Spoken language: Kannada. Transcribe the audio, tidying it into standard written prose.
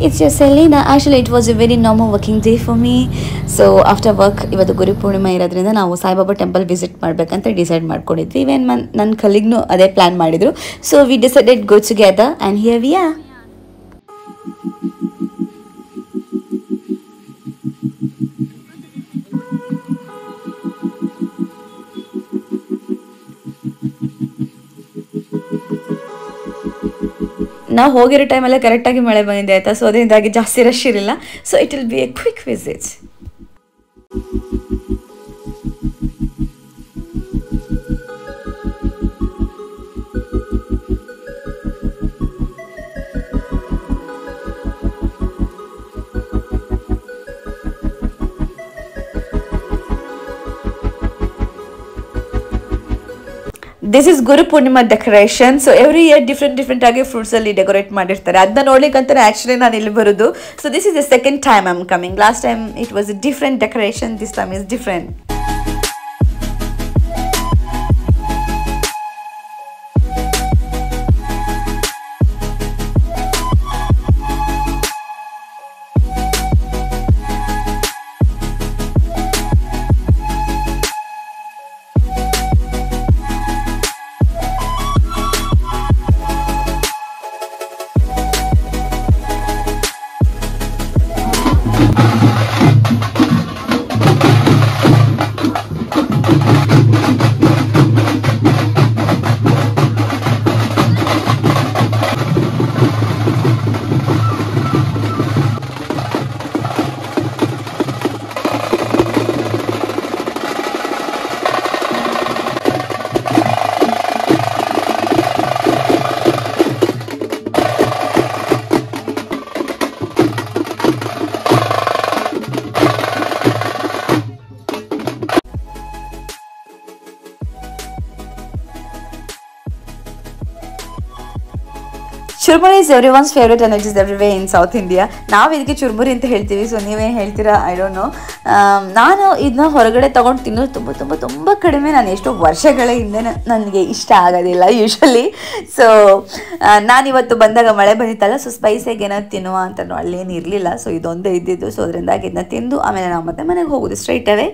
it's your Selena. Actually, it was a very normal working day for me. So after work, ಇವತ್ತು ಗುರು ಪೂರ್ಣಿಮೆ ಇರೋದ್ರಿಂದ ನಾವು ಸಾಯಿಬಾಬಾ ಟೆಂಪಲ್ ವಿಸಿಟ್ ಮಾಡಬೇಕಂತ ಡಿಸೈಡ್ ಮಾಡ್ಕೊಂಡಿದ್ವಿ. ಇವನ್ ನನ್ನ ಕಲೀಗ್ನು ಅದೇ ಪ್ಲಾನ್ ಮಾಡಿದ್ರು. So we decided go together and here we are. ನಾವು ಹೋಗಿರೋ ಟೈಮಲ್ಲೇ ಕರೆಕ್ಟಾಗಿ ಮಳೆ ಬಂದಿದೆ ಆಯಿತಾ. ಸೊ ಅದರಿಂದಾಗಿ ಜಾಸ್ತಿ ರಶ್ ಇರಲಿಲ್ಲ. So it will be A quick visit. This is Guru Purnima decoration. So every year different ಆಗಿ ಫ್ರೂಟ್ಸ್ ಅಲ್ಲಿ ಡೆಕೋರೇಟ್ ಮಾಡಿರ್ತಾರೆ. ಅದನ್ನ ನೋಡ್ಲಿಕ್ಕಂತ ಆಕ್ಚುಲಿ ನಾನು ಇಲ್ಲಿ ಬರೋದು. So this is the second time I'm coming. Last time it was a different decoration. This time is different. Churmuri is everyone's favourite and it is everywhere in South India. ನಾವು ಇದಕ್ಕೆ ಚುರ್ಮುರಿ ಅಂತ ಹೇಳ್ತೀವಿ. ಸೊ ನೀವೇನು ಹೇಳ್ತೀರಾ ಐ ಡೋಂಟ್ ನೋ. ನಾನು ಇದನ್ನ ಹೊರಗಡೆ ತೊಗೊಂಡು ತಿನ್ನೋದು ತುಂಬ ತುಂಬ ತುಂಬ ಕಡಿಮೆ. ನಾನು ಎಷ್ಟೋ ವರ್ಷಗಳ ಹಿಂದೆ ನನಗೆ ಇಷ್ಟ ಆಗೋದಿಲ್ಲ ಯೂಶ್ವಲಿ. ಸೊ ನಾನಿವತ್ತು ಬಂದಾಗ ಮಳೆ ಬಂದಿತ್ತಲ್ಲ, ಸೊ ಸ್ಪೈಸಿಯಾಗಿ ಏನಾದ್ರು ತಿನ್ನುವ ಅಂತ ಅಲ್ಲೇನು ಇರಲಿಲ್ಲ. ಸೊ ಇದೊಂದೇ ಇದ್ದಿದ್ದು. ಸೊ ಅದರಿಂದಾಗಿ ಇದನ್ನ ತಿಂದು ಆಮೇಲೆ ನಾವು ಮತ್ತೆ ಮನೆಗೆ ಹೋಗೋದು ಸ್ಟ್ರೈಟ್ ಅವೇ.